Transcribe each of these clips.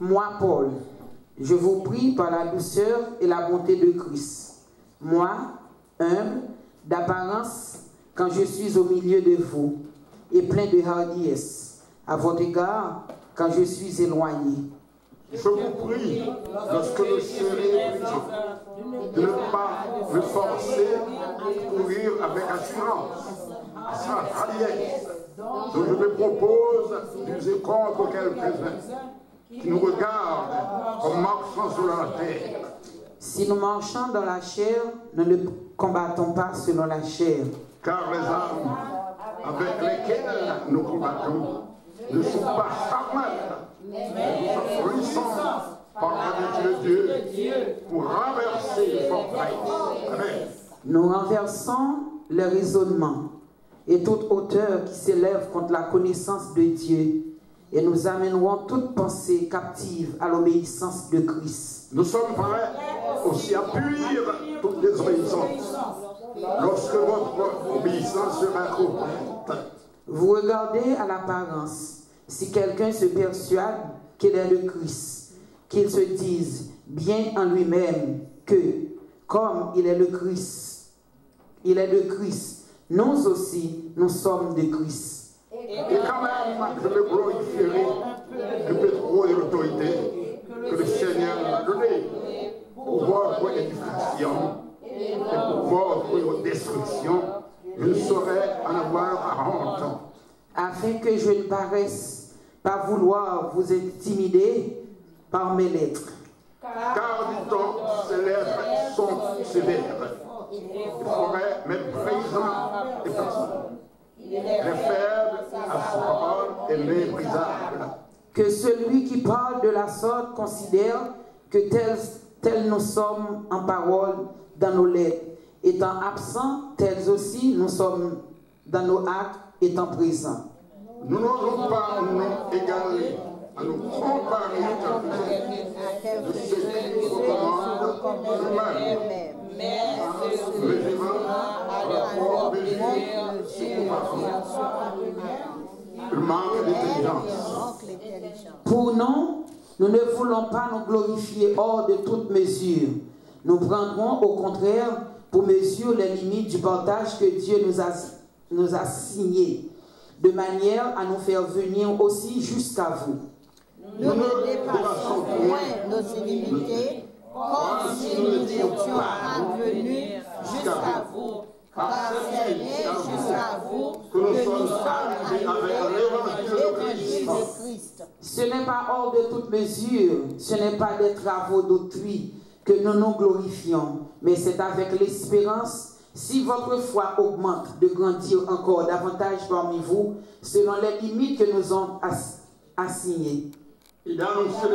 moi, Paul, je vous prie par la douceur et la bonté de Christ. Moi, humble, d'apparence, quand je suis au milieu de vous, et plein de hardiesse, à votre égard, quand je suis éloigné. Je vous prie, lorsque le serez de ne pas me forcer à courir avec assurance, sans hardiesse. Donc je me propose d'user contre quelques-uns qui nous regardent comme marchant sur la terre. Si nous marchons dans la chair, nous ne combattons pas selon la chair. Car les armes avec lesquelles nous combattons ne sont pas charnelles, mais nous sont puissantes par la vertu de Dieu pour renverser les forteresses. Amen. Nous renversons le raisonnement et toute hauteur qui s'élève contre la connaissance de Dieu, et nous amènerons toute pensée captive à l'obéissance de Christ. Nous sommes prêts aussi à punir toute désobéissance lorsque votre obéissance sera complète. Vous regardez à l'apparence. Si quelqu'un se persuade qu'il est le Christ, qu'il se dise bien en lui-même que, comme il est le Christ, nous aussi, nous sommes de Christ. Et quand même, je me glorifierai du pétrole et l'autorité que le Seigneur m'a donné pour votre édification et pour votre destruction. Je ne saurais en avoir honte. Afin que je ne paraisse pas vouloir vous intimider par mes lettres. Car, dit-on, ces lettres sont sévères. Il faudrait même présent et personne. Les faibles à sa parole et méprisable. Que celui qui parle de la sorte considère que tels nous sommes en parole dans nos lettres. Étant absents, tels aussi nous sommes dans nos actes étant présents. Nous n'osons pas nous égaler à nous comparer de ceux qui nous recommandent nous-mêmes. Mesurant à leur mesure, le manque d'intelligence. Pour nous, nous ne voulons pas nous glorifier hors de toute mesure. Nous prendrons au contraire pour mesure les limites du partage que Dieu nous a signé, de manière à nous faire venir aussi jusqu'à vous. Nous ne dépassons point nos illimités, comme si nous étions parvenus jusqu'à vous, car c'est bien jusqu'à vous que nous sommes arrivés avec l'évangile de Christ. Ce n'est pas hors de toute mesure, ce n'est pas des travaux d'autrui que nous nous glorifions, mais c'est avec l'espérance, si votre foi augmente, de grandir encore davantage parmi vous, selon les limites que nous avons assignées. Et d'annoncer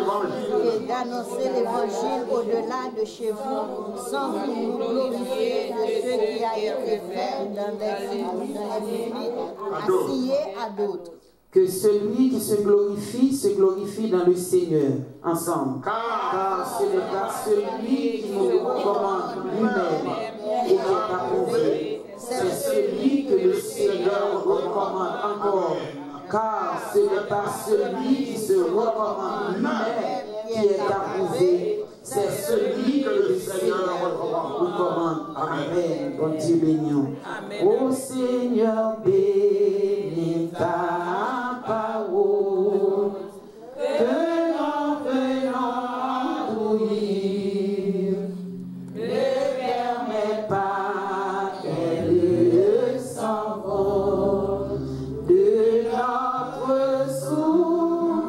l'évangile au-delà de chez vous, sans vous nous glorifier de ce qui a été fait dans les limites assignées à d'autres. Que celui qui se glorifie dans le Seigneur, ensemble. Car ce n'est pas celui qui nous recommande lui-même et qui est approuvé, c'est celui que le Seigneur recommande encore. Car ce n'est pas celui qui se recommande lui-même qui est approuvé, c'est celui que le Seigneur recommande. Amen. Bon Dieu béni. Ô Seigneur, bénis ta parole, que nous venons ouïr. Ne permets pas qu'elle s'envole de notre souvenir.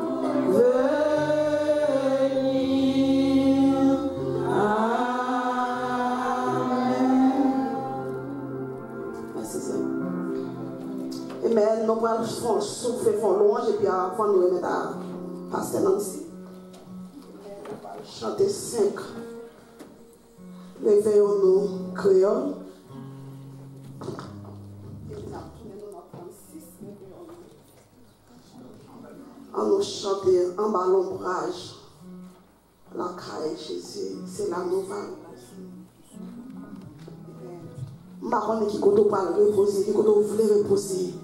Amen. Nous allons souffler, faire louange et puis avant nous remettre à Pasteur Nancy. Chanter 5. Réveillons-nous créoles. En nous chanter en bas l'ombrage. La caille Jésus, c'est la nouvelle. Marron qui compte pas reposer, qui compte voulait reposer.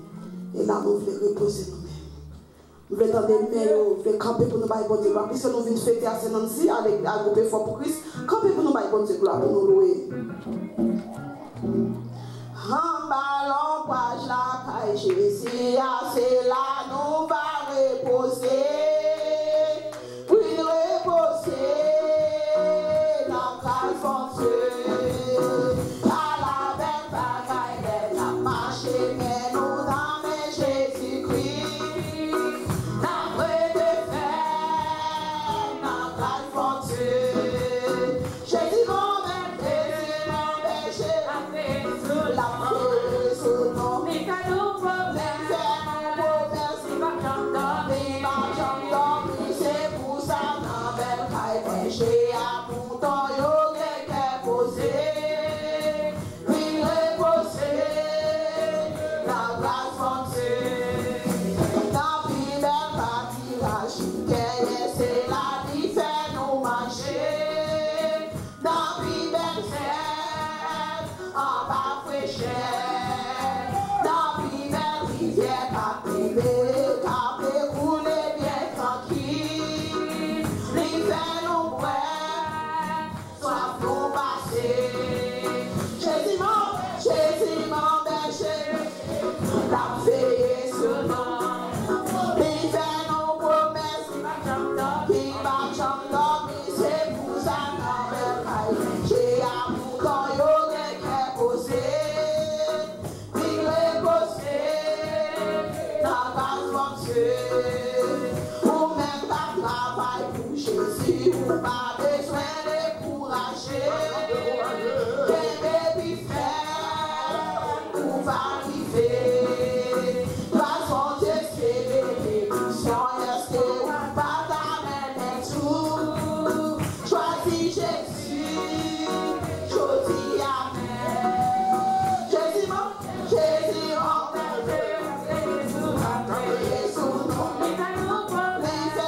Et là, nous voulons reposer nous-mêmes. Nous voulons entendre mais nous voulons camper pour nous bailler bon Dieu gloire. Puisque nous venons fêter à Saint-Nancy, à grouper fort pour Christ, camper pour nous bailler bon Dieu gloire, pour nous louer. En ballon, page la caille, Jésus, c'est là, nous va reposer. Oui, reposer, dans la fonce. À la belle bagaille, elle a marché, mais nous dans mes Jésus-Christ. D'après de faire, dans la fonce. Jésus, mon péché, la paix sous nos mécanos, problèmes, c'est pour ça, dans belle caille, péché, à mon temps, yo, quelqu'un posé, oui, reposé, la grâce foncée, dans vie, belle partirage, c'est la vie, fait nous marcher, dans vie, belle scène, en bas, fraîcheur, dans vie, belle rivière, captivée, capé, couler bien tranquille, l'hiver nous brûle, soif nous passer, Jésus mon berger, la veillée sur nous, l'hiver nous promesse, qui va dormir, c'est pour ça dans le caille, j'ai à mon temps, yo, quelqu'un posé, puis reposé, dans la foncée, ou même pas travail pour Jésus, ou pas besoin de courager, qu'un baby fait, ou va arriver, grâce à Dieu, c'est bénédiction, est-ce que ou pas t'amène tout, choisis Jésus, choisis Amen, Jésus mon berger, sous nous, l'hiver nous promesse,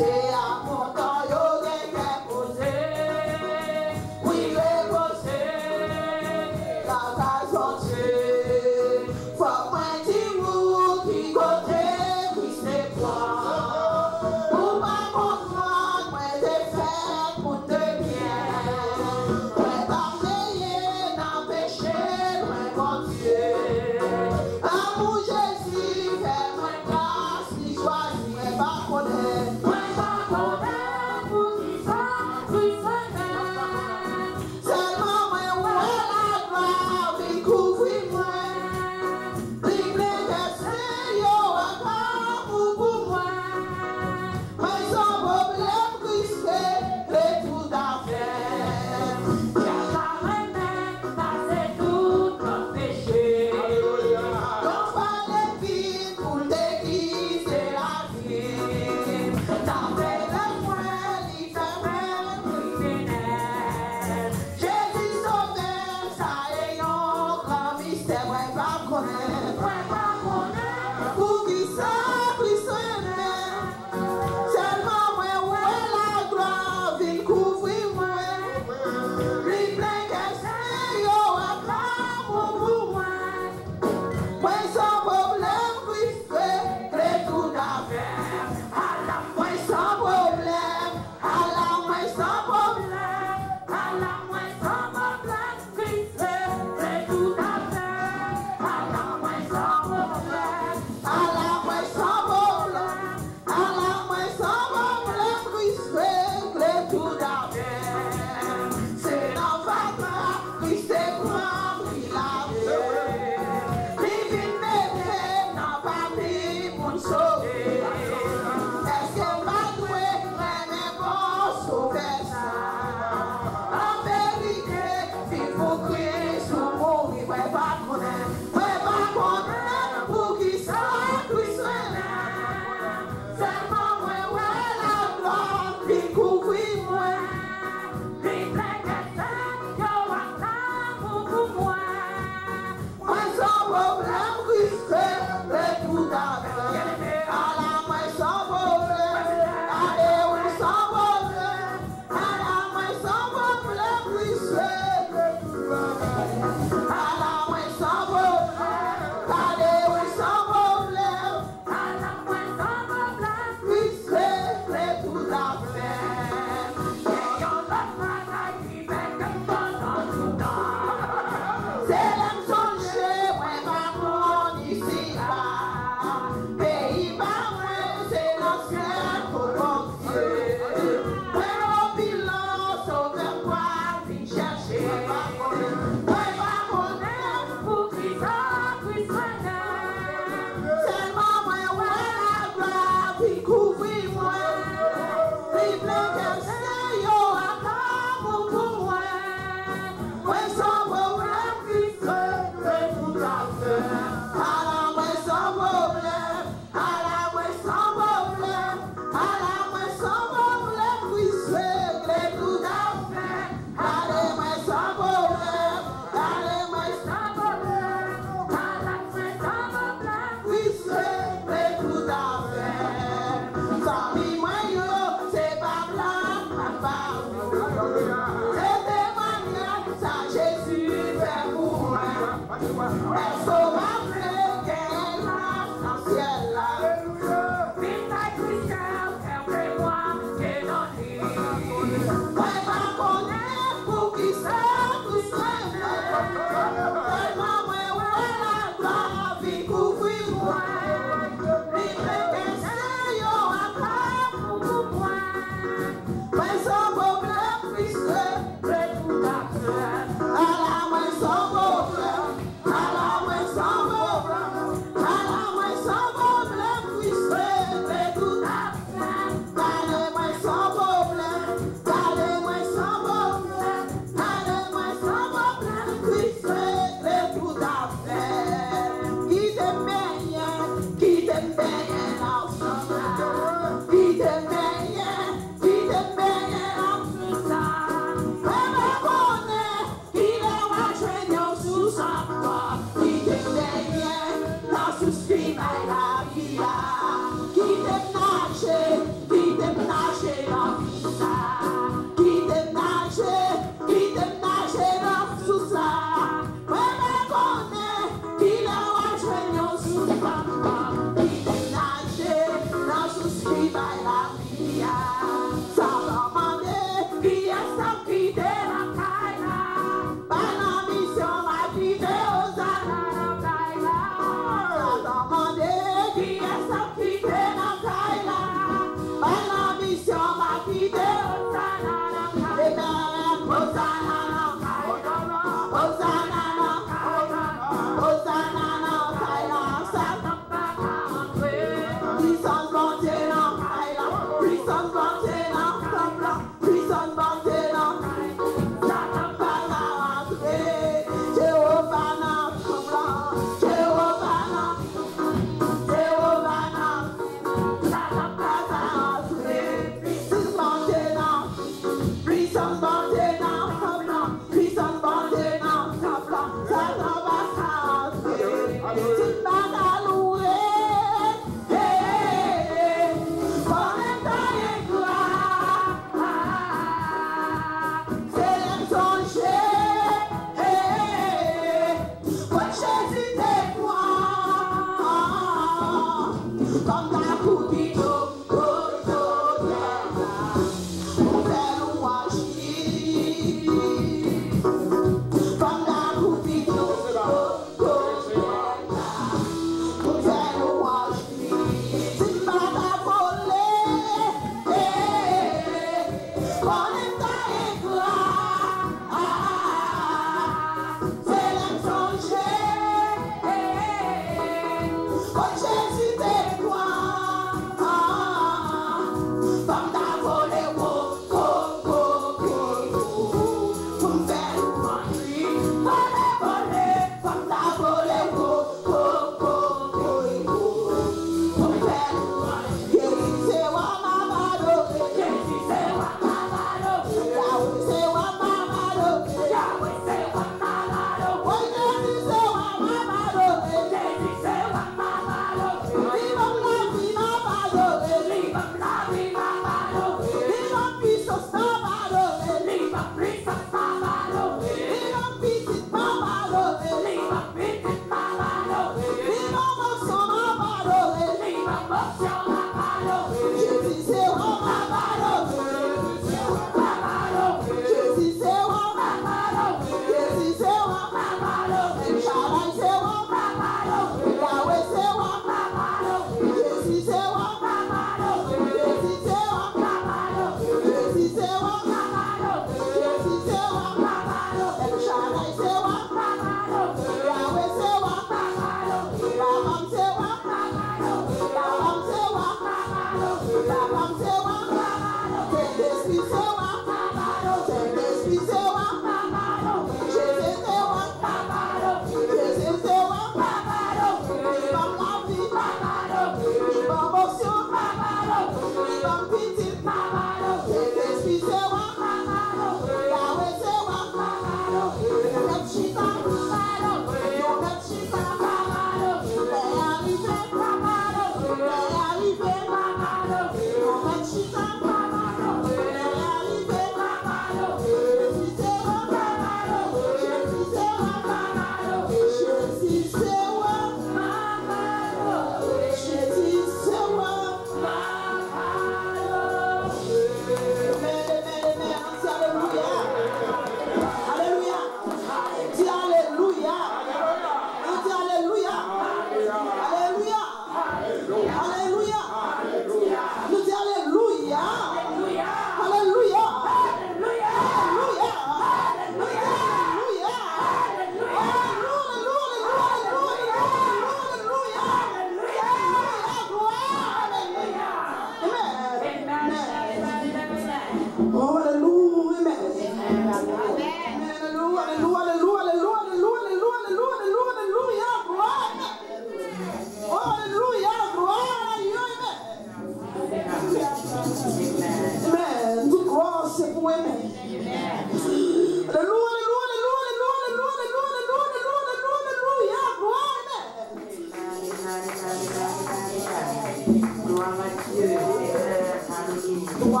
Toi,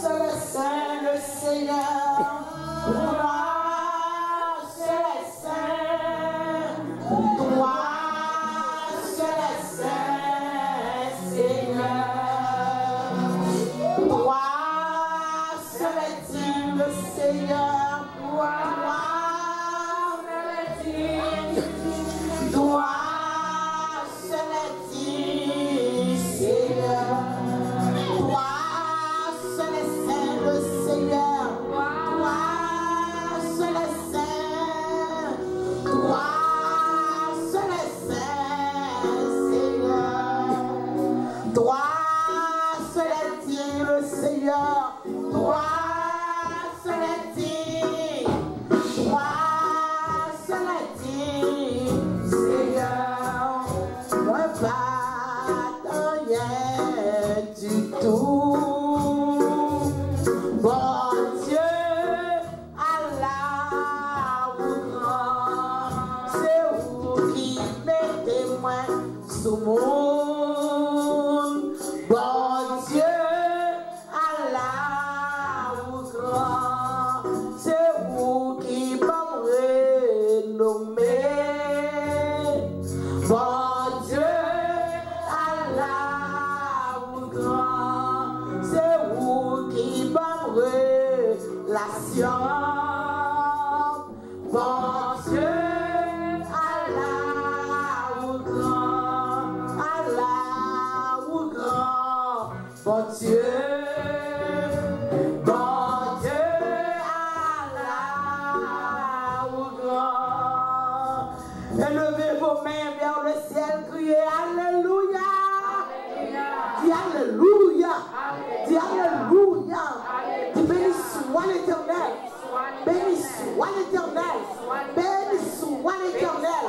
seul et saint le Seigneur. la science, bon Dieu, Allah ou grand, bon Dieu, Allah ou grand. Élevez vos mains vers le ciel, criez Alléluia. Dis Alléluia. Dis Alléluia. Dis béni soit l'Éternel. Béni soit l'Éternel. Béni soit l'Éternel.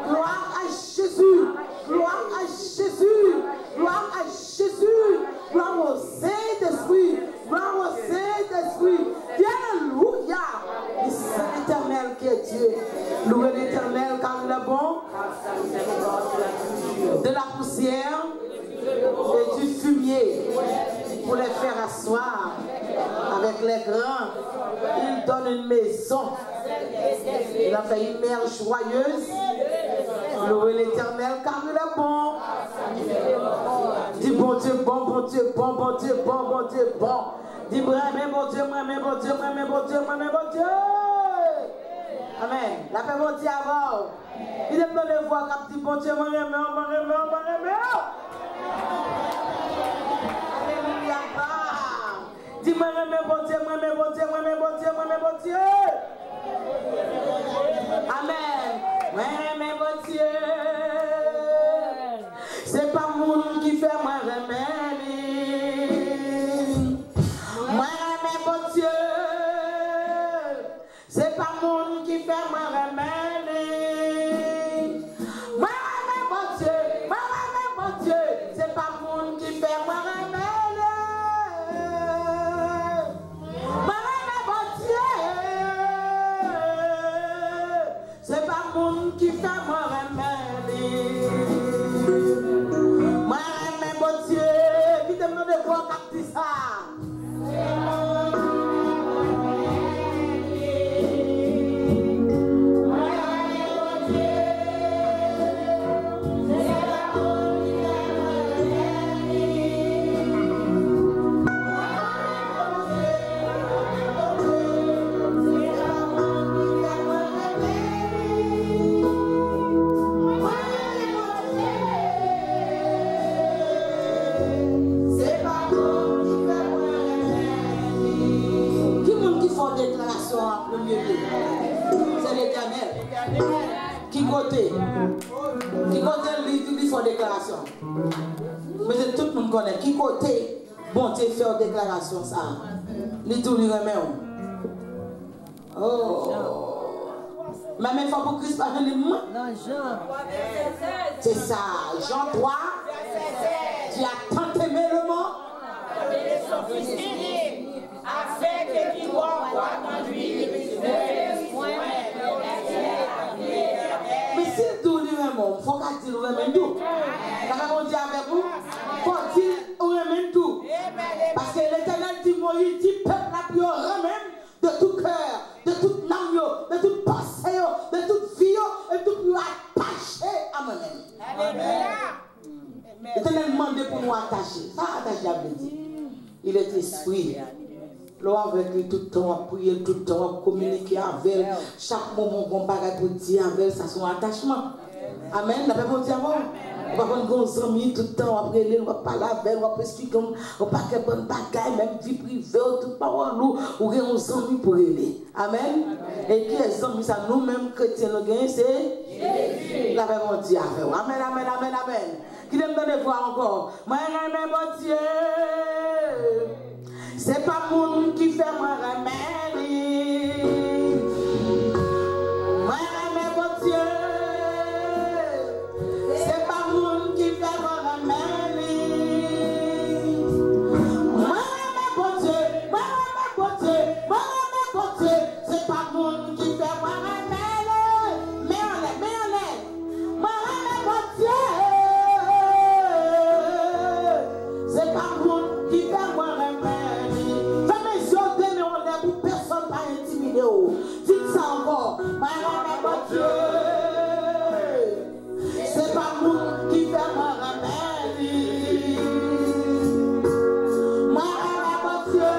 Gloire à Jésus. Gloire à Jésus. Gloire à Jésus. Gloire au Saint-Esprit. Gloire au Saint-Esprit. Dis Alléluia. Dis c'est l'Éternel qui est Dieu. Louez l'Éternel car il est bon. De la poussière et du fumier pour les faire asseoir avec les grands. Il donne une maison. Il a fait une mère joyeuse. Louez l'Éternel car il est bon. Dis bon Dieu, bon, bon Dieu, bon, bon Dieu, bon, bon Dieu, bon. Dis mais bon Dieu, mais bon Dieu, mais bon Dieu, mais bon Dieu. Amen. La paix bon Dieu avant. Il est dans les voix qui dit bon Dieu, moi remets. Alléluia. Dis moi remets bon Dieu, moi remets bon Dieu, moi remets bon Dieu, moi remets bon Dieu. Amen. Moi remets bon Dieu. C'est pas mon qui fait moi remets. Moi remets bon Dieu. C'est pas mon qui fait moi remets. C'est pas mon qui fait moi remède. Moi remède bon Dieu. C'est pas mon qui fait moi remède. Moi remède bon Dieu. Qui te demande de voir quand tu ça. C'est l'Éternel. Qui côté lui fait déclaration. Mais tout le monde connaît. Qui côté bon Dieu fait une déclaration ça. Les tout lui remet. Oh. Mais même fois pour Christ par le moi. Dans Jean. C'est ça. Jean 3. Tu as tant aimé le monde. Afin que qui croit en lui, mais si tout lui remet, il faut qu'il dise remet tout. Ça va dire avec vous. Il faut dire remet tout. Parce que l'Éternel dit Moïse, dit peuple la plus remet de tout cœur, de toute âme, de toute pensée, de toute vie, et tout plus attaché à moi-même. L'Éternel demande pour nous attacher. Ça attache à Dieu. Il est esprit. L'on avec lui tout le temps, à prier tout le temps, à communiquer avec elle. Chaque moment qu'on parle pour dire avec elle, ça son attachement. Amen. La paix pour dire avant. On va prendre nos amis tout le temps, après elle, on va parler avec elle, on va expliquer, on va pas qu'elle bonne bagaille, même vie privée, toute parole, ou on a nos amis pour aider. Amen. Et qui les amis, ça nous-mêmes chrétiens, nous gagnons, c'est Jésus. La paix pour dire avant. Amen, amen, amen, amen. Qui l'aime donner voir encore. Moi, j'aime bon Dieu. C'est pas mon qui fait moi remède. Moi remède bon Dieu. C'est pas mon qui fait moi remède. Moi remède bon Dieu. Moi remède bon Dieu. Moi remède bon Dieu. C'est pas mon qui fait moi remède. Mais on est. Moi remède bon Dieu. C'est pas mon qui fait moi remède. Dites ça encore. Mon Dieu. C'est pas moi qui fait mon remède. Mon Dieu.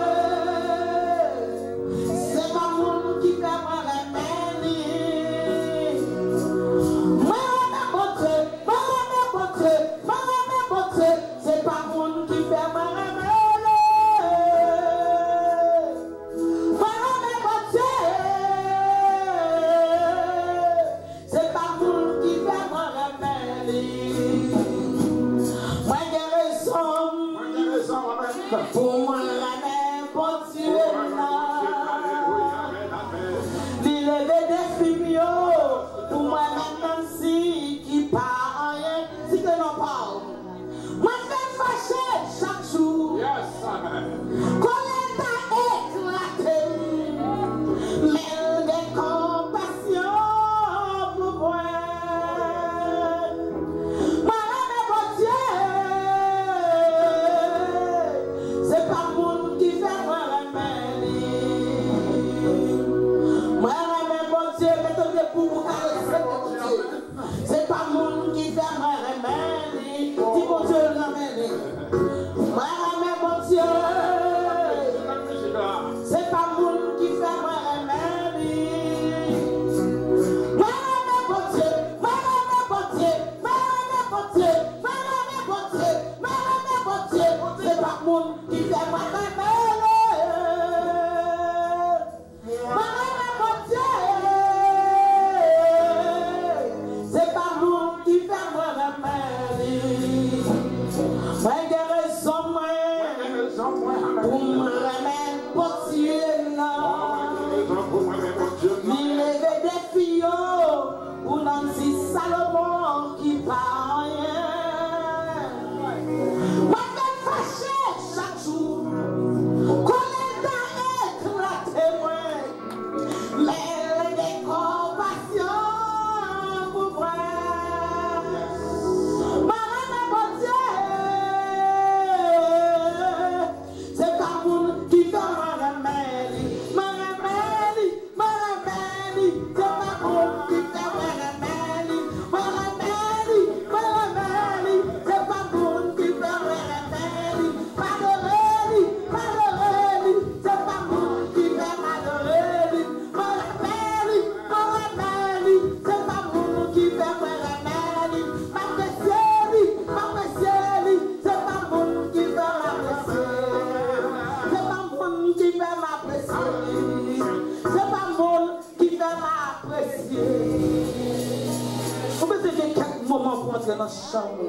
entrer dans la chambre.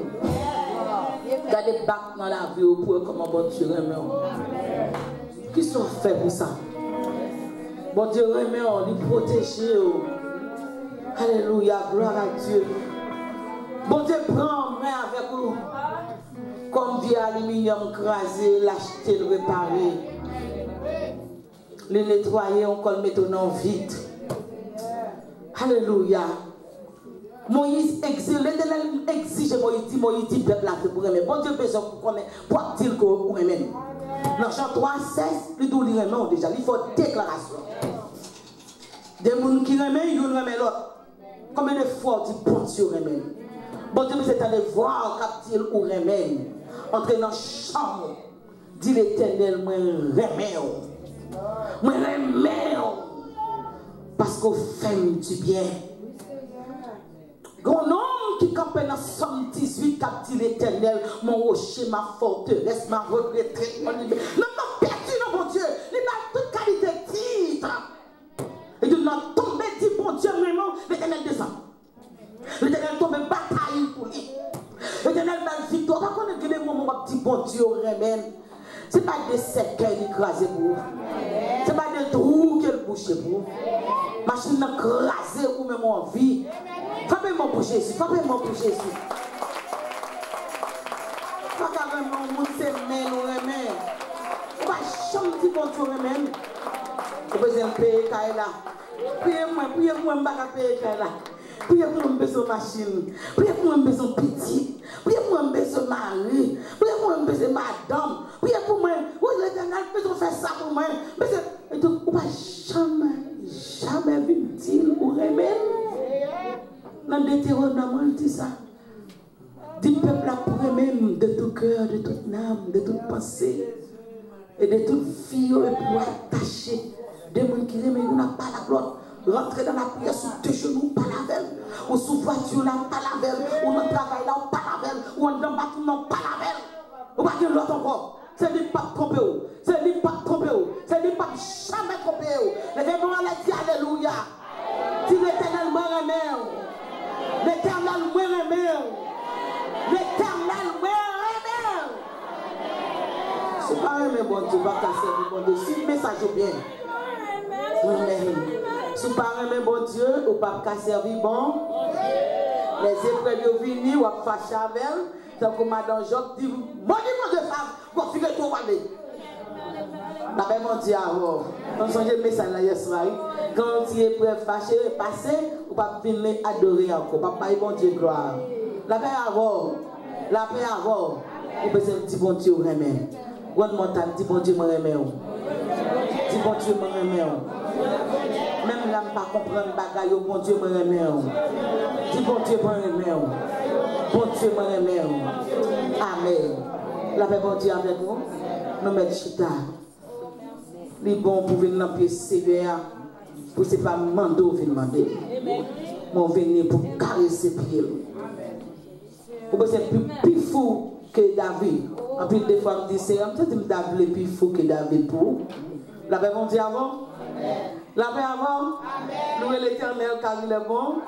Gardez bac dans la vie pour comment bon Dieu remet. Qui sont faits pour ça? Bon Dieu remet, lui protéger. Alléluia, gloire à Dieu. Bon Dieu prend main avec vous. Comme vieux aluminium crasé, l'acheter, le réparer. Le nettoyer, on le mettre dans vide. Alléluia. Moïse exige Moïse dit peuple là pour aimer. Bon Dieu besoin pour connaître pour dire qu'on aime. Dans Jean 3, 16, il dit non déjà, il faut déclaration. Des gens qui aiment, ils aiment l'autre. Combien de fois dit bon Dieu aime. Bon Dieu c'est aller voir quand il ou aime. Entrer dans la chambre, dit l'Éternel, moi aime. Moi aime. Parce qu'on fait du bien. Un homme qui campe dans Somme 18, qui dit l'Éternel, mon rocher, ma forteresse, ma retraite, mon liberté. Non, non, perdu, non, mon Dieu. Il a toute qualité de titre. Et il n'a tombé, dit, bon Dieu, vraiment, l'Éternel descend. L'Éternel tombe bataille pour lui. L'Éternel dans la victoire. Par contre, il y a des moments où on dit, bon Dieu, remède. Ce n'est pas des cercueils qui écrasent pour vous. Ce n'est pas des trous qui bouchent pour vous. Machine écrasée ou même en vie. Frappez-moi pour Jésus. Frappez-moi pour Jésus. Frappez-moi pour Jésus. On va chanter pour Dieu remède. Vous pouvez payer Kaila. Priez-moi, je ne vais pas payer Kaila. Priez-moi, je besoin de machine. Priez-moi, je besoin de petit. Priez-moi, je besoin de mari. Priez-moi, je besoin de madame. Priez-moi, oui, l'Éternel peut faire ça pour moi. Mais on ne va jamais dire ou remède. Dans Deutéronome, on dit ça. Dit peuple là pour même de tout cœur, de toute âme, de toute pensée. Et de toute fille, et pour attacher. Des gens qui remettent, on n'a pas la gloire. Rentrer dans la prière sous deux genoux, pas la veille. Ou sous voiture, là, pas la veille. Ou dans le travail, là, pas la veille. Ou dans le bâtiment, pas la veille. Ou pas qu'il l'autre encore. C'est lui pas tromper. C'est lui pas tromper. C'est lui pas jamais tromper. Levez-moi la dit alléluia. Si l'Éternel me remet. L'Éternel me remet. L'Éternel me remet. C'est pas un bon Dieu, pas casser le bon Dieu. Si le message est bien. Amen. Si vous parlez bon Dieu, vous ne pouvez pas servir bon. Les épreuves viennent, vous avez fâché avec elle. C'est comme Madame Jacques dit, mon niveau de femme, vous figurez tout aller. La paix mon Dieu avant. Quand vous changez le message là hier soir, quand vous êtes prêt fâché, passé, vous ne pouvez pas venir adorer encore. Vous ne pouvez pas dire bon Dieu gloire. La paix avant. La paix avant. Vous pouvez dire bon Dieu remet. Grande montagne, dit bon Dieu me remet. Dis bon Dieu me remet. Même là, je ne pas comprendre bagaille, bon Dieu me remet. Dis bon Dieu me remet. Bon Dieu me remet. Amen. La paix bon Dieu avec vous. Nous mettons chita. Les bons pour venir dans le pied sévère. Pour ce n'est pas mando venir demander. Mon venir pour caresser pied. Pour que c'est plus fou que David. En plus des fois, je me dis, c'est un petit David plus fou que David pour. La paix bon Dieu avant. La paix avant. Louez l'Éternel car il est bon.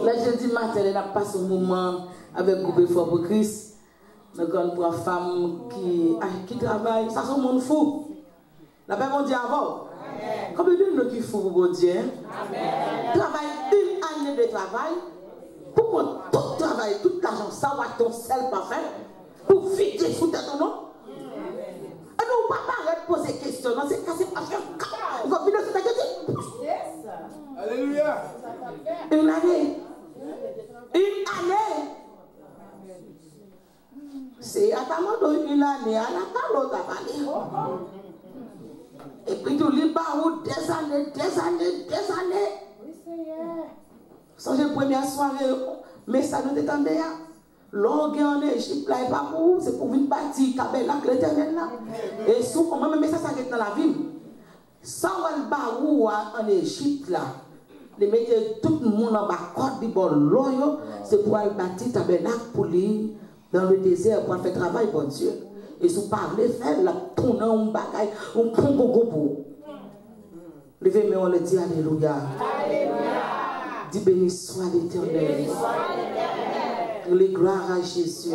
Là, je dis matin, elle n'a pas ce moment avec le groupe Foi pour Christ. Donc, on prend une femme qui travaille. Ça, c'est un monde fou. La paix bon Dieu avant. Combien de gens qui font pour bon Dieu? Travaille une année de travail. Pour prendre tout le travail, tout l'argent, ça va ton seul parfait. Pour vider sous ton nom. Et nous, papa, arrête de poser des questions. C'est cassé pas faire. Il va venir sur ta question. Alléluia. Une année. Une année. C'est à ta main une année. À la parole, à parler. Et puis tu lis par où des années. Sans la première soirée, mais ça nous détendait. Longue en Égypte, là, et pas pour vous, c'est pour venir bâtir tabernacle l'éternel là. Et souvent, moi, mais ça s'arrête dans la ville. Sans le barou en Égypte là, les mettez tout le monde en bas, côte du bon l'eau, c'est pour aller bâtir tabernacle pour lui dans le désert pour faire travail pour Dieu. Et si vous parlez, faire la tourner un bagaille, on prend beaucoup. Levez-moi, on le dit Alléluia. Dis béni soit l'Éternel. Les gloires à Jésus.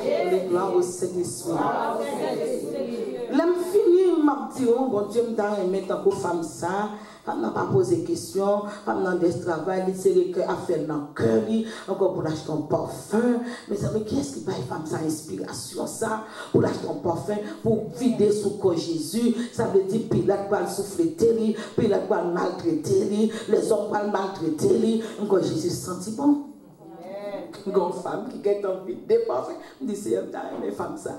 Les gloires au Saint-Esprit. L'aime fini, m'a dit, oh bon Dieu, m't'a aimé tant que femme ça. Femme n'a pas posé question. Femme n'a pas de travail. C'est le cœur à faire dans le cœur. Encore pour l'acheter un parfum. Mais ça veut qu'est-ce qui va femme ça inspiration ça pour l'acheter un parfum pour vider sous corps Jésus. Ça veut dire Pilate va le souffler, Pilate va le maltraiter, les hommes vont le maltraiter. Encore Jésus senti bon. Une femme qui a envie de parfum. Je dis c'est une femme ça.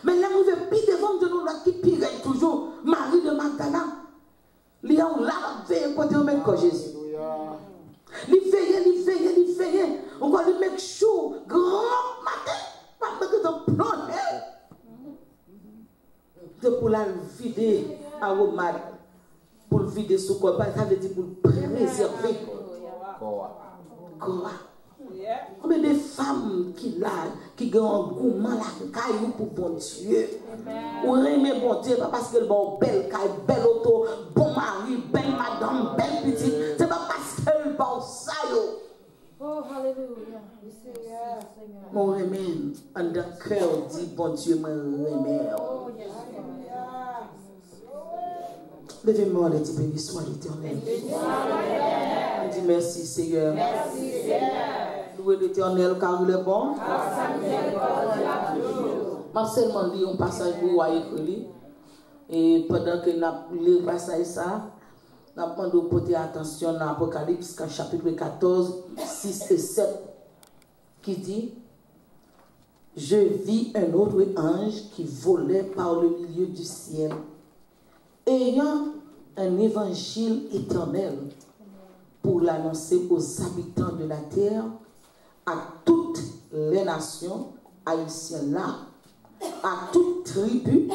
Mais là, vous avez pire devant de nous qui pire toujours. Marie de Magdala. Il y a un là, veille côté au même corps Jésus. Il veille. On va lui mettre chaud, grand matin. Pas mettre dans plomb. De pour la vider à Romad. Pour le vider sous corps. Ça veut dire pour le préserver. Quoi? Combien de femmes qui ont un gourmand la caillou pour bon Dieu. Ou aimer bon Dieu parce qu'elle a belle caille, belle auto, bon mari, belle madame, belle petite. C'est pas parce qu'elle a ça. Oh, alléluia. Mon remède, en dans le cœur, dit bon Dieu, mon remède. Levez-moi, les dit béni soit l'Éternel. On dit merci Seigneur. Merci Seigneur. Louez l'Éternel car il est bon. Marcel m'a dit un passage pour vous écrit. Et pendant que nous lisons le passage, nous avons demandé de porter attention à l'Apocalypse, chapitre 14, 6 et 7, qui dit: Je vis un autre ange qui volait par le milieu du ciel, ayant un évangile éternel pour l'annoncer aux habitants de la terre, à toutes les nations haïtiennes là, à toute tribu,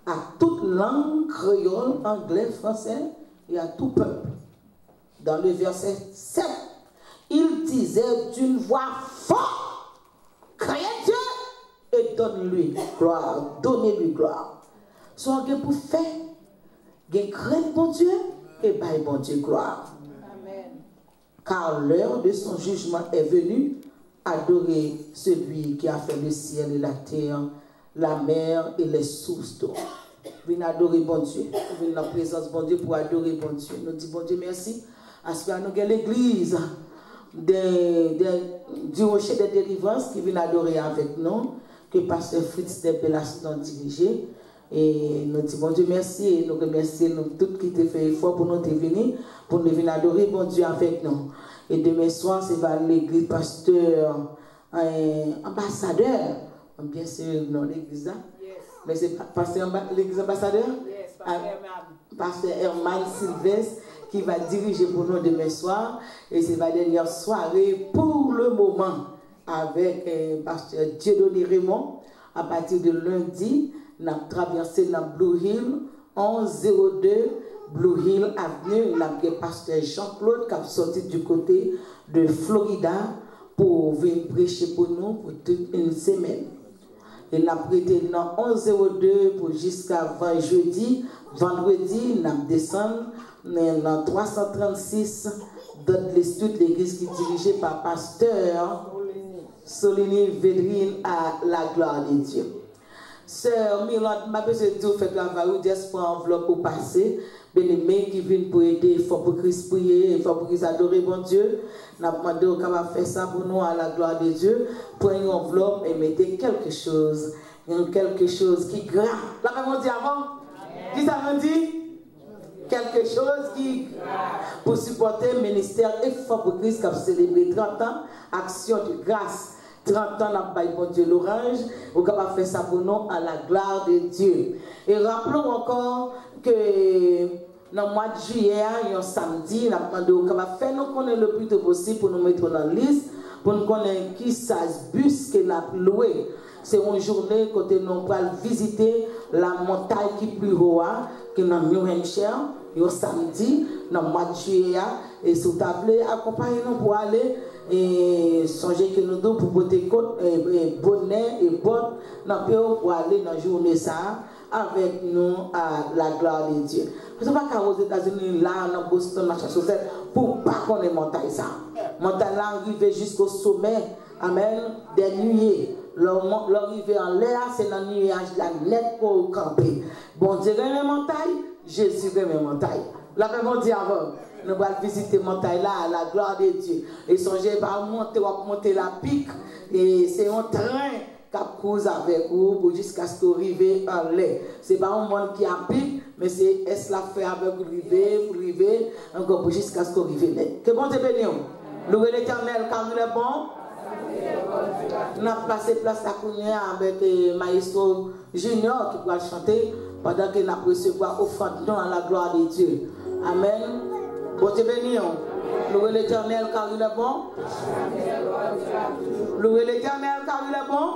à toute langue, créole, anglais, français et à tout peuple. Dans le verset 7, il disait d'une voix forte: Créez Dieu et donne-lui gloire, donnez-lui gloire. Soit que pour faire, créez bon Dieu et baille bon Dieu gloire. Car l'heure de son jugement est venue. Adorez celui qui a fait le ciel et la terre, la mer et les sources d'eau. Venez adorer bon Dieu. Venez dans la présence de bon Dieu pour adorer bon Dieu. Nous disons bon Dieu merci. Parce que nous avons l'église du rocher de délivrance qui vient adorer avec nous, que pasteur Fritz de Bellas nous dirigé. Et nous disons bon Dieu merci et nous remercions tous qui ont fait effort pour nous venir, pour nous venir adorer bon Dieu avec nous. Et demain soir, c'est vers l'église pasteur ambassadeur. Bien sûr, non, l'église là. Yes. Mais c'est pasteur l'église ambassadeur? Yes, pasteur Herman Sylvestre qui va diriger pour nous demain soir. Et c'est la dernière soirée pour le moment avec pasteur Dieudonné Raymond. À partir de lundi, nous avons traversé dans Blue Hill 1102 Blue Hill Avenue. Nous avons le pasteur Jean-Claude qui a sorti du côté de Florida pour venir prêcher pour nous pour toute une semaine. Et nous avons prêté dans 1102 pour jusqu'à jeudi. Vendredi, nous avons descendu dans 336 Dudley Street, l'église qui est dirigée par pasteur Solini Védrine à la gloire de Dieu. Sœur Milande, ma besoin de dire, faites la vaille, juste pour enveloppe pour passer. Bien-aimés qui viennent pour aider, il faut pour Christ prier, il faut pour Christ adorer bon Dieu. Nous avons demandé au va faire ça pour nous à la gloire de Dieu. Prenez une enveloppe et mettez quelque chose qui grave. La même on dit avant? Qui ça veut dire? Quelque chose qui pour supporter le ministère Effort pour Christ qui a célébré 30 ans, action de grâce. 30 ans, on a bon Dieu l'orange, on va faire ça pour nous à la gloire de Dieu. Et rappelons encore que dans le mois de juillet, un samedi, on a demandé qu'on va faire nous connaître le plus tôt possible pour nous mettre dans la liste, pour nous connaître qui ça bus qu'on a loué. C'est une journée quand nous allons visiter la montagne qui est plus haut, qui est dans New Hampshire, un samedi, dans le mois de juillet. Et si vous voulez accompagner nous pour aller, et songez que nous devons pour porter bonnet et bottes pour aller dans la journée ça avec nous à la gloire de Dieu. Je ne sais pas qu'aux États-Unis, là, dans Boston, machin, chaussette, pour pas qu'on ait montagne ça. Montagne là, arriver jusqu'au sommet, amen, des nuées. L'arrivée en l'air, c'est dans le nuage, la net pour camper. Bon Dieu, les montagnes, Jésus, les montagnes. La même on dit avant, nous allons visiter la montagne là, à la gloire de Dieu. Et songez par monter la pique, et c'est un train qui cause avec vous jusqu'à ce que vous arrivez en l'air. Ce n'est pas un monde qui a pique, mais c'est est-ce la fait avec vous arriver, encore jusqu'à ce que vous arrivez. Que bon Dieu bénisse. Louez l'Éternel car il est bon. Nous avons passé place à Kounia avec Maestro Junior qui va chanter pendant que nous avons recevoir offrande à la gloire de Dieu. Amen. Bon Dieu béni. Louez l'Éternel car il est bon. Louez l'Éternel car il est bon.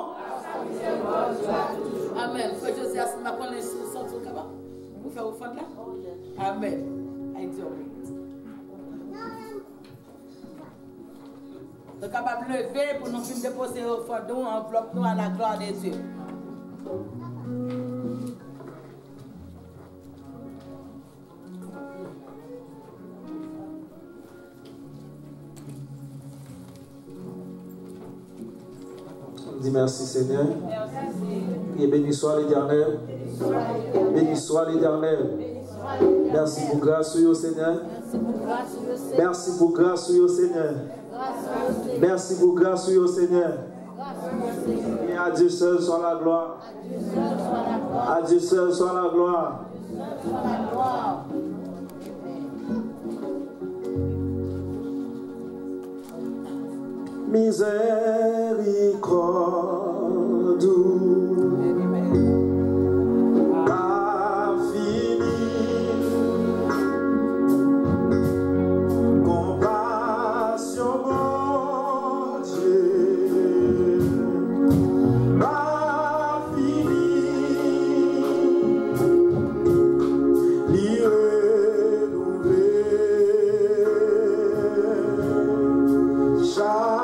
Amen. Frère Josias, je vais prendre les sons sur le cabas. Vous faites offrande là? Amen. Nous sommes capables de lever pour nous déposer au fond enveloppe nous à la gloire de Dieu. On dit merci Seigneur. Et béni soit l'Éternel. Béni soit l'Éternel. Merci pour grâce au Seigneur. Merci pour grâce au Seigneur. Merci pour grâce au Seigneur. Et à Dieu seul soit la gloire. À Dieu seul soit la gloire. Miséricorde infini, compassion mon Dieu infini, l'irrénouvelé chaque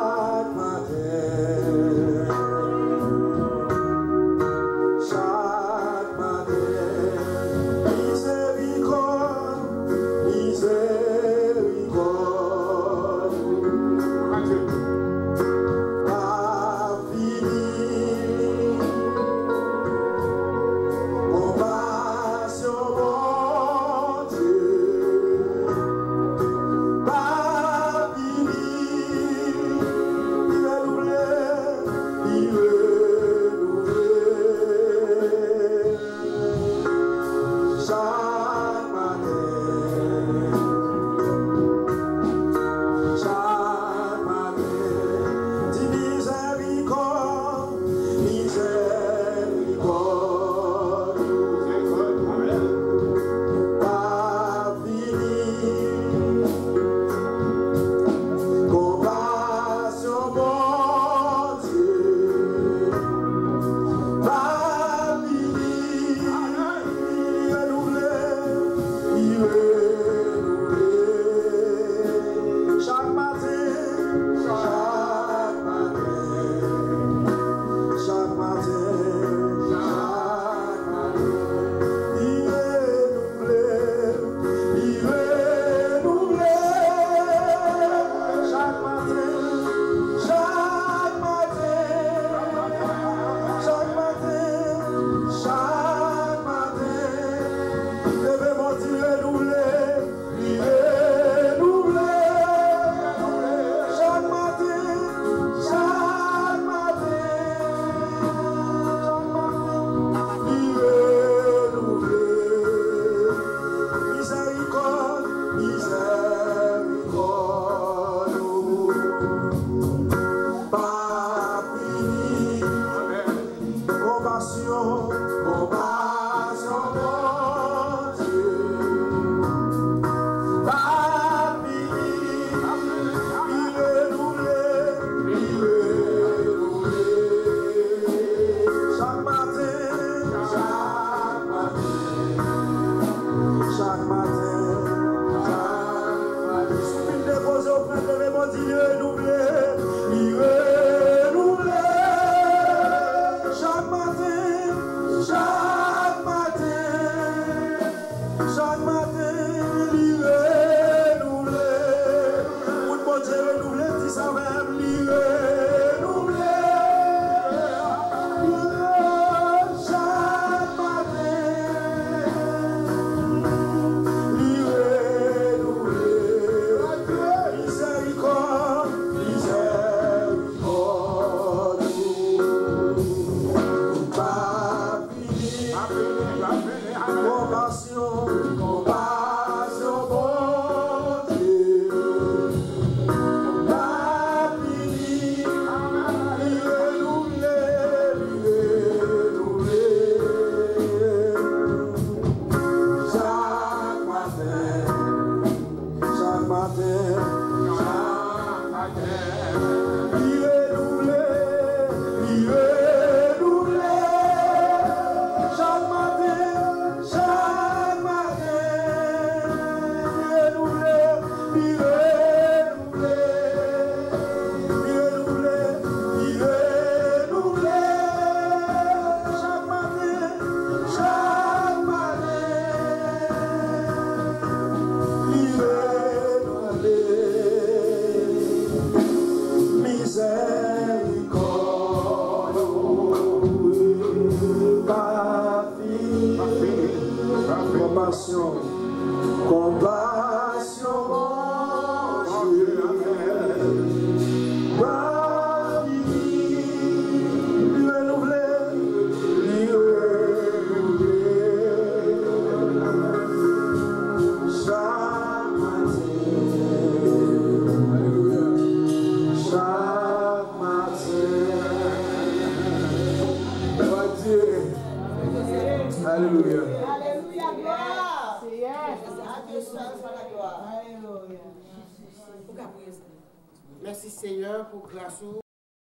Chaque matin, Compassion, mon Dieu, ma vie, lui renouveler, lui renouveler. Chaque matin, alléluia. Alléluia, gloire. Alléluia. Merci Seigneur pour grâce.